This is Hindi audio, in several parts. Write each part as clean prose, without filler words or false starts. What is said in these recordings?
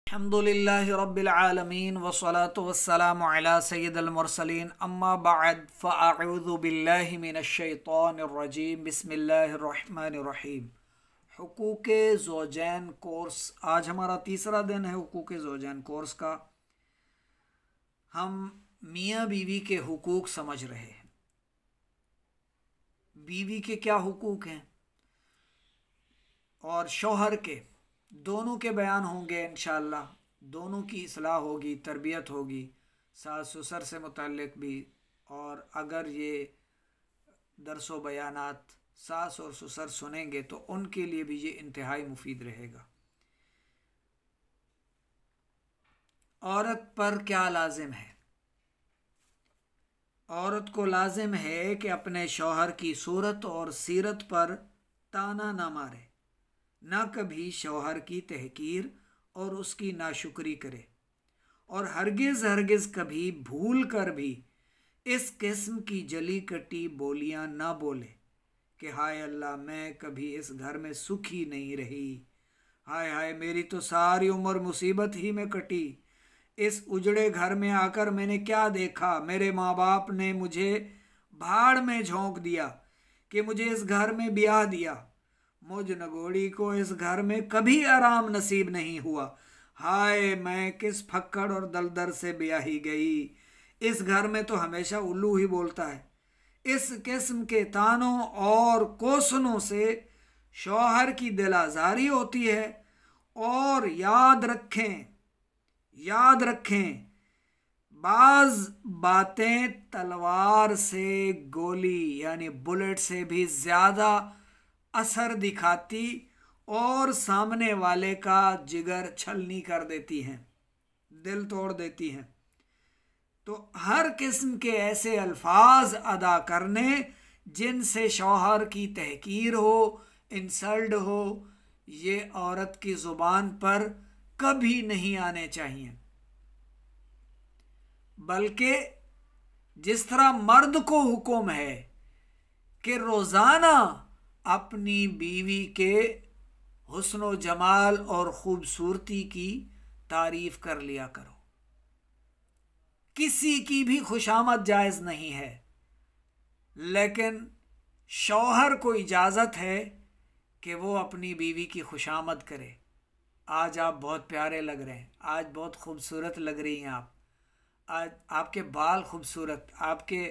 अल्हम्दुलिल्लाहि रब्बिल आलमीन वस्सलातु वस्सलामु अला सय्यिदिल मुरसलीन अम्मा बअद फ़अऊज़ु बिल्लाहि मिनश शैतानिर रजीम बिस्मिल्लाहिर रहमानिर रहीम। हुकूक़े ज़ौजैन कोर्स, आज हमारा तीसरा दिन है हुकूक़े ज़ौजैन कोर्स का। हम मियाँ बीवी के हुकूक समझ रहे हैं। बीवी के क्या हुकूक हैं और शौहर के, दोनों के बयान होंगे इंशाअल्लाह। दोनों की इस्लाह होगी, तरबियत होगी, सास ससुर से मुताल्लिक भी। और अगर ये दरसो बयानात सास और ससुर सुनेंगे तो उनके लिए भी ये इंतहाई मुफीद रहेगा। औरत पर क्या लाजिम है? औरत को लाजिम है कि अपने शौहर की सूरत और सीरत पर ताना ना मारे, न कभी शौहर की तहकीर और उसकी नाशुक्री करे, और हरगिज़ हरगिज़ कभी भूल कर भी इस किस्म की जली कटी बोलियां ना बोले कि हाय अल्लाह, मैं कभी इस घर में सुखी नहीं रही, हाय हाय मेरी तो सारी उम्र मुसीबत ही में कटी, इस उजड़े घर में आकर मैंने क्या देखा, मेरे माँ बाप ने मुझे भाड़ में झोंक दिया कि मुझे इस घर में ब्याह दिया, मुझ नगोड़ी को इस घर में कभी आराम नसीब नहीं हुआ, हाय मैं किस फक्कड़ और दलदर से ब्याही गई, इस घर में तो हमेशा उल्लू ही बोलता है। इस किस्म के तानों और कोसनों से शौहर की दिल आज़ारी होती है। और याद रखें, बाज बातें तलवार से, गोली यानी बुलेट से भी ज़्यादा असर दिखाती और सामने वाले का जिगर छलनी कर देती हैं, दिल तोड़ देती हैं। तो हर किस्म के ऐसे अल्फाज अदा करने जिनसे शौहर की तहकीर हो, इंसल्ट हो, ये औरत की ज़ुबान पर कभी नहीं आने चाहिए। बल्कि जिस तरह मर्द को हुक्म है कि रोज़ाना अपनी बीवी के हुस्न जमाल और ख़ूबसूरती की तारीफ़ कर लिया करो। किसी की भी खुशामद जायज़ नहीं है, लेकिन शौहर को इजाज़त है कि वो अपनी बीवी की खुशामद करे। आज आप बहुत प्यारे लग रहे हैं, आज बहुत खूबसूरत लग रही हैं आप, आज आपके बाल खूबसूरत, आपके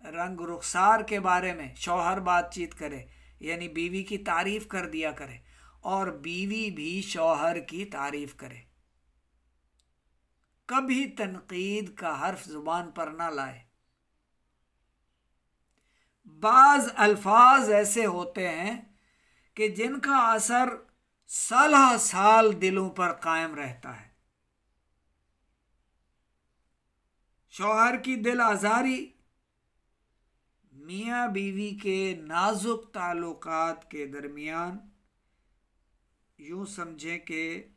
रंग रुखसार के बारे में शौहर बातचीत करे, यानी बीवी की तारीफ़ कर दिया करे, और बीवी भी शौहर की तारीफ़ करे। कभी तनकीद का हर्फ जुबान पर ना लाए। बाज अल्फाज ऐसे होते हैं कि जिनका असर साल साल दिलों पर कायम रहता है। शौहर की दिल आज़ारी मियाँ बीवी के नाजुक ताल्लुकात के दरमियान यूँ समझें कि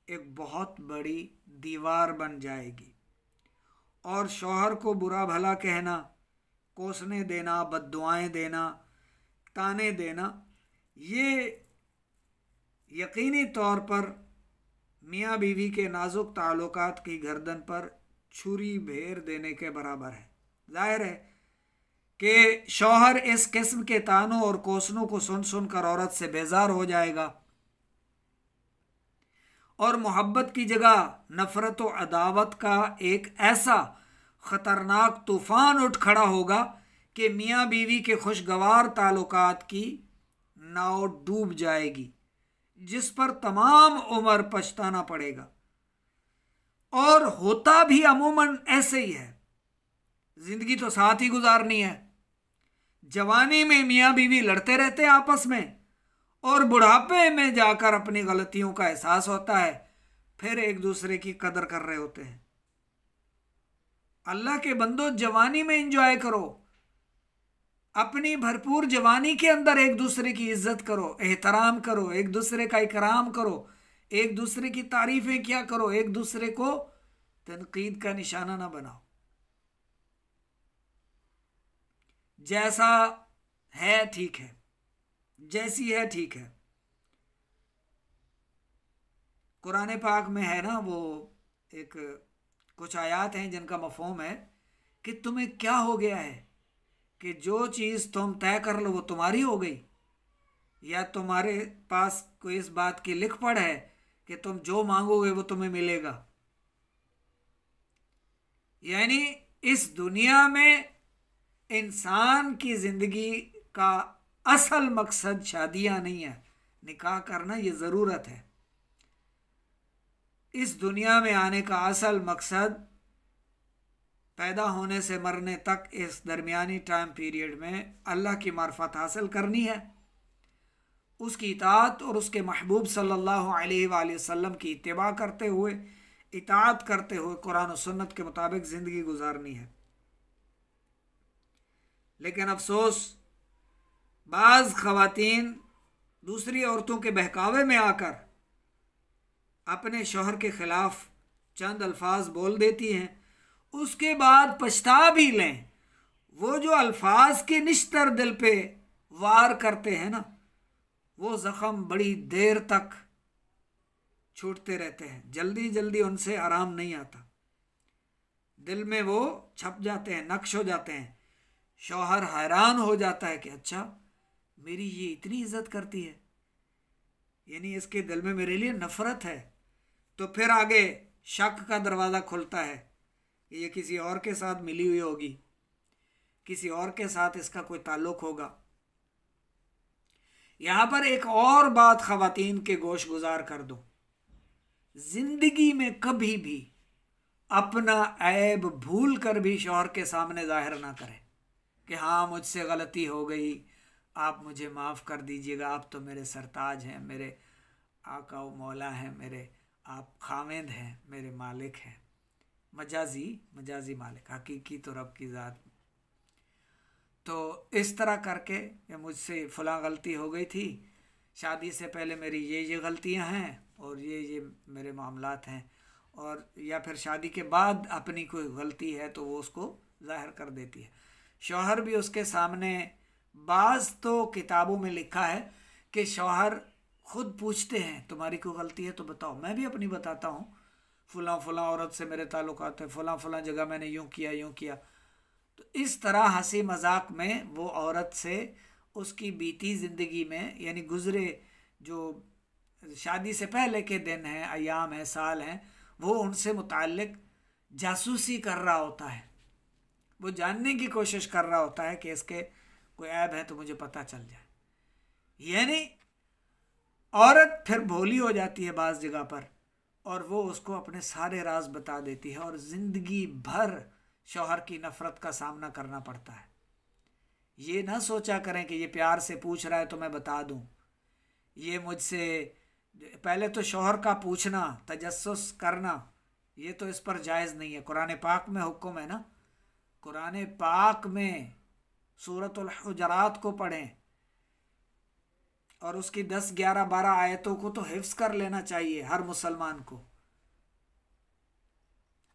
एक बहुत बड़ी दीवार बन जाएगी, और शौहर को बुरा भला कहना, कोसने देना, बद्दुआएं देना, ताने देना, ये यकीनी तौर पर मियाँ बीवी के नाजुक ताल्लुकात की गर्दन पर छुरी भेर देने के बराबर है। जाहिर है कि शौहर इस किस्म के तानों और कोसनों को सुन सुनकर औरत से बेजार हो जाएगा, और मोहब्बत की जगह नफ़रत व अदावत का एक ऐसा ख़तरनाक तूफ़ान उठ खड़ा होगा कि मियाँ बीवी के खुशगवार ताल्लुकात की नाव डूब जाएगी, जिस पर तमाम उम्र पछताना पड़ेगा। और होता भी अमूमन ऐसे ही है। ज़िंदगी तो साथ ही गुजारनी है। जवानी में मियाँ बीवी लड़ते रहते हैं आपस में, और बुढ़ापे में जाकर अपनी गलतियों का एहसास होता है, फिर एक दूसरे की कदर कर रहे होते हैं। अल्लाह के बंदो, जवानी में एंजॉय करो, अपनी भरपूर जवानी के अंदर एक दूसरे की इज्जत करो, एहतराम करो, एक दूसरे का इकराम करो, एक दूसरे की तारीफें किया करो, एक दूसरे को तनकीद का निशाना ना बनाओ। जैसा है ठीक है, जैसी है ठीक है। कुरान पाक में है ना, वो एक कुछ आयात हैं जिनका मफ़हूम है कि तुम्हें क्या हो गया है कि जो चीज़ तुम तय कर लो वो तुम्हारी हो गई, या तुम्हारे पास कोई इस बात की लिख पढ़ है कि तुम जो मांगोगे वो तुम्हें मिलेगा। यानी इस दुनिया में इंसान की ज़िंदगी का असल मकसद शादियां नहीं है, निकाह करना ये ज़रूरत है। इस दुनिया में आने का असल मकसद पैदा होने से मरने तक इस दरमियानी टाइम पीरियड में अल्लाह की मार्फत हासिल करनी है, उसकी इताअत और उसके महबूब सल्लल्लाहु अलैहि वसल्लम की इत्तिबा करते हुए, इताअत करते हुए कुरान और सुन्नत के मुताबिक ज़िंदगी गुजारनी है। लेकिन अफसोस, बाज़ ख़वातीन दूसरी औरतों के बहकावे में आकर अपने शौहर के ख़िलाफ़ चंद अल्फाज बोल देती हैं, उसके बाद पछता भी लें। वो जो अल्फाज के निश्तर दिल पे वार करते हैं ना, वो ज़ख़म बड़ी देर तक छूटते रहते हैं, जल्दी जल्दी उनसे आराम नहीं आता, दिल में वो छप जाते हैं, नक्श हो जाते हैं। शौहर हैरान हो जाता है कि अच्छा, मेरी ये इतनी इज्जत करती है, यानी इसके दिल में मेरे लिए नफ़रत है। तो फिर आगे शक का दरवाज़ा खुलता है कि ये किसी और के साथ मिली हुई होगी, किसी और के साथ इसका कोई ताल्लुक़ होगा। यहाँ पर एक और बात ख़वातीन के गोश गुजार कर दूँ, ज़िंदगी में कभी भी अपना ऐब भूल कर भी शौहर के सामने ज़ाहिर ना करें कि हाँ मुझसे गलती हो गई, आप मुझे माफ़ कर दीजिएगा, आप तो मेरे सरताज हैं, मेरे आका व मौला हैं, मेरे आप खामेद हैं, मेरे मालिक हैं। मजाजी मालिक, हकीकी तो रब की ज़ात। तो इस तरह करके ये मुझसे फ़लाँ गलती हो गई थी, शादी से पहले मेरी ये गलतियां हैं और ये मेरे मामलात हैं, और या फिर शादी के बाद अपनी कोई गलती है तो वो उसको ज़ाहिर कर देती है। शौहर भी उसके सामने, बाज़ तो किताबों में लिखा है कि शौहर खुद पूछते हैं तुम्हारी कोई गलती है तो बताओ, मैं भी अपनी बताता हूँ, फ़लाँ औरत से मेरे ताल्लुकात है, फ़लाँ जगह मैंने यूँ किया। तो इस तरह हंसी मजाक में वो औरत से उसकी बीती ज़िंदगी में, यानी गुज़रे जो शादी से पहले के दिन हैं, अयाम हैं, साल हैं, वो उनसे मुताल्लिक जासूसी कर रहा होता है। वो जानने की कोशिश कर रहा होता है कि इसके कोई ऐब है तो मुझे पता चल जाए। यानी औरत फिर भोली हो जाती है बाज़ जगह पर, और वो उसको अपने सारे राज बता देती है, और ज़िंदगी भर शौहर की नफ़रत का सामना करना पड़ता है। ये ना सोचा करें कि ये प्यार से पूछ रहा है तो मैं बता दूं। ये मुझसे पहले तो शौहर का पूछना, तजस्सुस करना, ये तो इस पर जायज़ नहीं है। कुरान पाक में हुक्म है ना, कुरान पाक में सूरतुल हुजरात को पढ़ें और उसकी 10, 11, 12 आयतों को तो हिफ्ज़ कर लेना चाहिए हर मुसलमान को,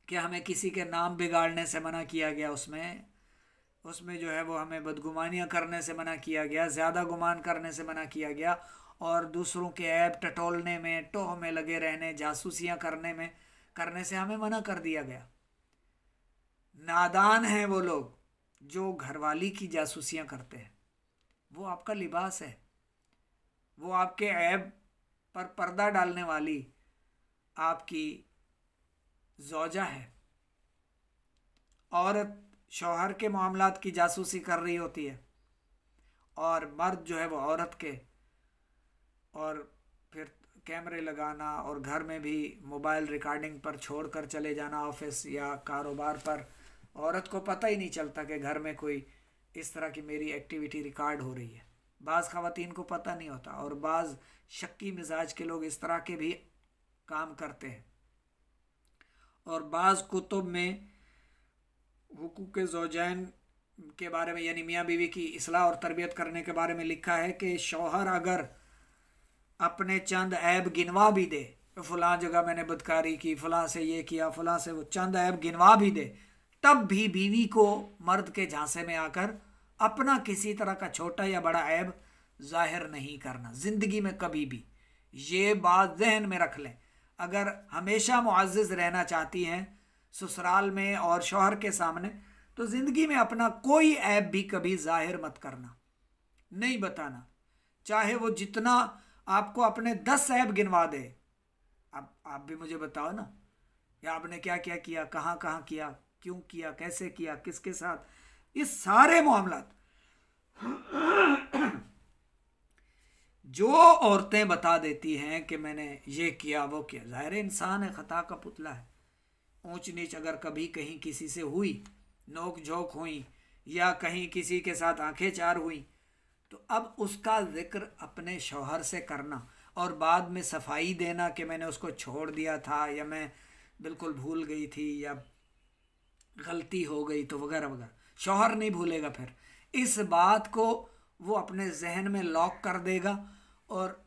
कि हमें किसी के नाम बिगाड़ने से मना किया गया, उसमें जो है वो हमें बदगुमानियाँ करने से मना किया गया, ज़्यादा गुमान करने से मना किया गया, और दूसरों के ऐब टटोलने में, टोह में लगे रहने, जासूसियाँ करने से हमें मना कर दिया गया। नादान हैं वो लोग जो घरवाली की जासूसियाँ करते हैं। वो आपका लिबास है, वो आपके ऐब पर पर्दा डालने वाली आपकी ज़ौजा है। औरत शौहर के मामलात की जासूसी कर रही होती है, और मर्द जो है वो औरत के, और फिर कैमरे लगाना, और घर में भी मोबाइल रिकॉर्डिंग पर छोड़कर चले जाना ऑफिस या कारोबार पर। औरत को पता ही नहीं चलता कि घर में कोई इस तरह की मेरी एक्टिविटी रिकॉर्ड हो रही है। बाज़ ख़वातीन को पता नहीं होता, और बाज़ शक्की मिजाज के लोग इस तरह के भी काम करते हैं। और बाज़ कुतुब में हुकूक ज़ौजैन के बारे में, यानी मियाँ बीवी की इस्लाह और तरबियत करने के बारे में लिखा है कि शौहर अगर अपने चंद ऐब गिनवा भी दे, फ़लाँ जगह मैंने बदकारी की, फ़लाँ से ये किया, फ़लाँ से वो, चंद ऐब गिनवा भी दे, तब भी बीवी को मर्द के झांसे में आकर अपना किसी तरह का छोटा या बड़ा ऐब जाहिर नहीं करना, ज़िंदगी में कभी भी। ये बात जहन में रख लें। अगर हमेशा मुअज़्ज़ज़ रहना चाहती हैं ससुराल में और शौहर के सामने, तो ज़िंदगी में अपना कोई ऐब भी कभी जाहिर मत करना, नहीं बताना, चाहे वो जितना आपको अपने 10 ऐब गिनवा दे। अब आप भी मुझे बताओ ना, या आपने क्या क्या किया, कहाँ कहाँ किया, क्यों किया, कैसे किया, किसके साथ, ये सारे मामलात जो औरतें बता देती हैं कि मैंने ये किया वो किया, ज़ाहिर इंसान है, खता का पुतला है। ऊंच नीच अगर कभी कहीं किसी से हुई, नोक झोंक हुई, या कहीं किसी के साथ आंखें चार हुई, तो अब उसका जिक्र अपने शौहर से करना और बाद में सफाई देना कि मैंने उसको छोड़ दिया था, या मैं बिल्कुल भूल गई थी, या गलती हो गई, तो वगैरह वगैरह, शौहर नहीं भूलेगा। फिर इस बात को वो अपने जहन में लॉक कर देगा और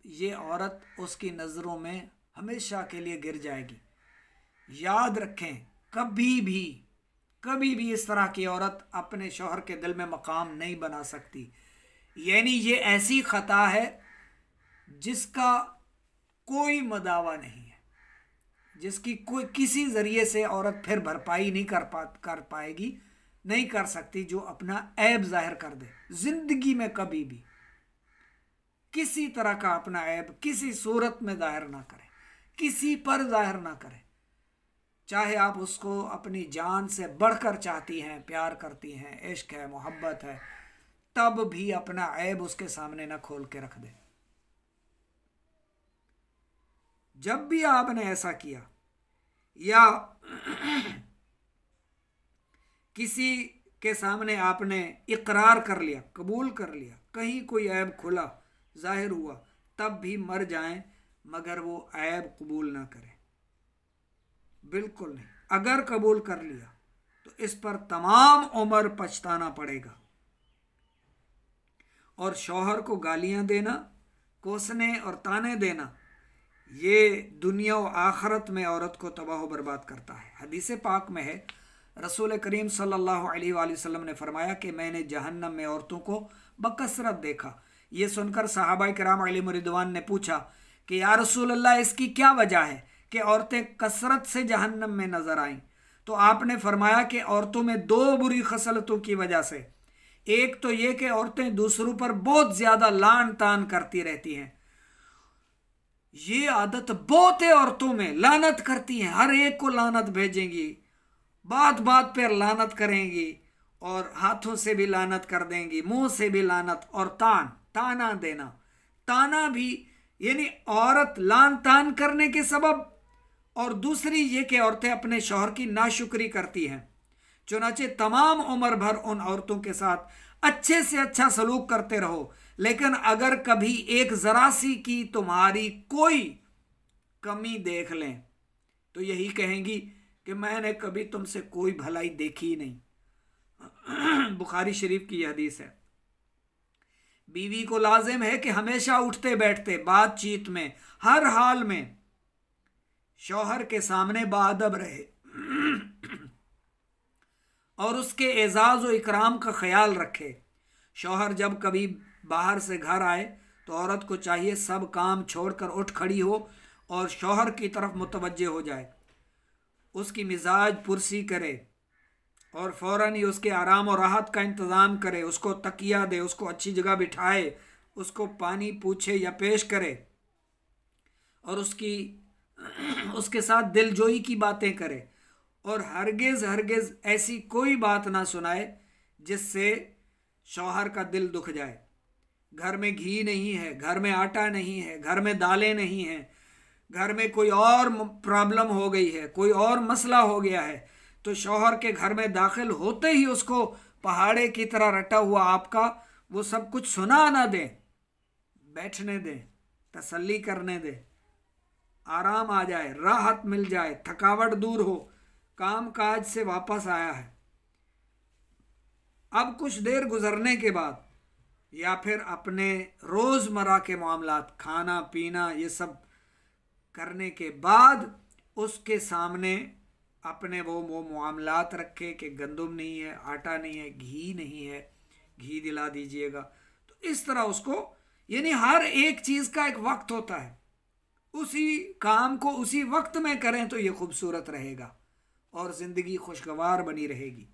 ये औरत उसकी नज़रों में हमेशा के लिए गिर जाएगी। याद रखें, कभी भी इस तरह की औरत अपने शौहर के दिल में मकाम नहीं बना सकती। यानी ये ऐसी खता है जिसका कोई मदावा नहीं है, जिसकी कोई किसी ज़रिए से औरत फिर भरपाई नहीं कर पाएगी, नहीं कर सकती, जो अपना ऐब जाहिर कर दे। जिंदगी में कभी भी किसी तरह का अपना ऐब किसी सूरत में जाहिर ना करे, किसी पर जाहिर ना करे, चाहे आप उसको अपनी जान से बढ़कर चाहती हैं, प्यार करती हैं, इश्क है, मोहब्बत है, तब भी अपना ऐब उसके सामने ना खोल के रख दे। जब भी आपने ऐसा किया या किसी के सामने आपने इकरार कर लिया, कबूल कर लिया, कहीं कोई ऐब खुला, जाहिर हुआ, तब भी मर जाएं मगर वो ऐब कबूल ना करें, बिल्कुल नहीं। अगर कबूल कर लिया तो इस पर तमाम उम्र पछताना पड़ेगा। और शौहर को गालियां देना, कोसने और ताने देना, ये दुनिया और आखरत में औरत को तबाह बर्बाद करता है। हदीस पाक में है, रसूल करीम सल्लल्लाहु अलैहि वसल्लम ने फरमाया कि मैंने जहन्नम में औरतों को बकसरत देखा। ये सुनकर सहाबा किराम अलैहिम रिदवान ने पूछा कि या रसूल अल्लाह, इसकी क्या वजह है कि औरतें कसरत से जहन्नम में नजर आईं? तो आपने फरमाया कि औरतों में 2 बुरी खसलतों की वजह से, एक तो ये कि औरतें दूसरों पर बहुत ज्यादा लान तान करती रहती हैं। ये आदत बहुत है औरतों में, लानत करती हैं, हर एक को लानत भेजेंगी, बात बात पर लानत करेंगी, और हाथों से भी लानत कर देंगी, मुंह से भी लानत, और ताना देना, ताना भी यानी औरत लान तान करने के सबब। और दूसरी ये कि औरतें अपने शौहर की नाशुक्री करती हैं। चुनाचे तमाम उम्र भर उन औरतों के साथ अच्छे से अच्छा सलूक करते रहो, लेकिन अगर कभी एक जरा सी की तुम्हारी कोई कमी देख लें तो यही कहेंगी कि मैंने कभी तुमसे कोई भलाई देखी ही नहीं। बुखारी शरीफ की यह हदीस है। बीवी को लाजिम है कि हमेशा उठते बैठते, बातचीत में, हर हाल में शौहर के सामने बाअदब रहे और उसके एजाज और इकराम का ख्याल रखे। शौहर जब कभी बाहर से घर आए तो औरत को चाहिए सब काम छोड़कर उठ खड़ी हो और शौहर की तरफ मुतवज्जे हो जाए, उसकी मिजाज पुरसी करे और फौरन ही उसके आराम और राहत का इंतज़ाम करे, उसको तकिया दे, उसको अच्छी जगह बिठाए, उसको पानी पूछे या पेश करे और उसके साथ दिलजोई की बातें करे, और हरगिज़ ऐसी कोई बात ना सुनाए जिससे शौहर का दिल दुख जाए। घर में घी नहीं है, घर में आटा नहीं है, घर में दालें नहीं हैं, घर में कोई और प्रॉब्लम हो गई है, कोई और मसला हो गया है, तो शौहर के घर में दाखिल होते ही उसको पहाड़े की तरह रटा हुआ आपका वो सब कुछ सुना ना दे, बैठने दे, तसल्ली करने दे, आराम आ जाए, राहत मिल जाए, थकावट दूर हो, काम काज से वापस आया है। अब कुछ देर गुजरने के बाद या फिर अपने रोज़मर्रा के मामलात, खाना पीना, ये सब करने के बाद उसके सामने अपने वो मामलात रखे कि गंदम नहीं है, आटा नहीं है, घी नहीं है, घी दिला दीजिएगा। तो इस तरह उसको, यानी हर एक चीज़ का एक वक्त होता है, उसी काम को उसी वक्त में करें तो ये खूबसूरत रहेगा और ज़िंदगी खुशगवार बनी रहेगी।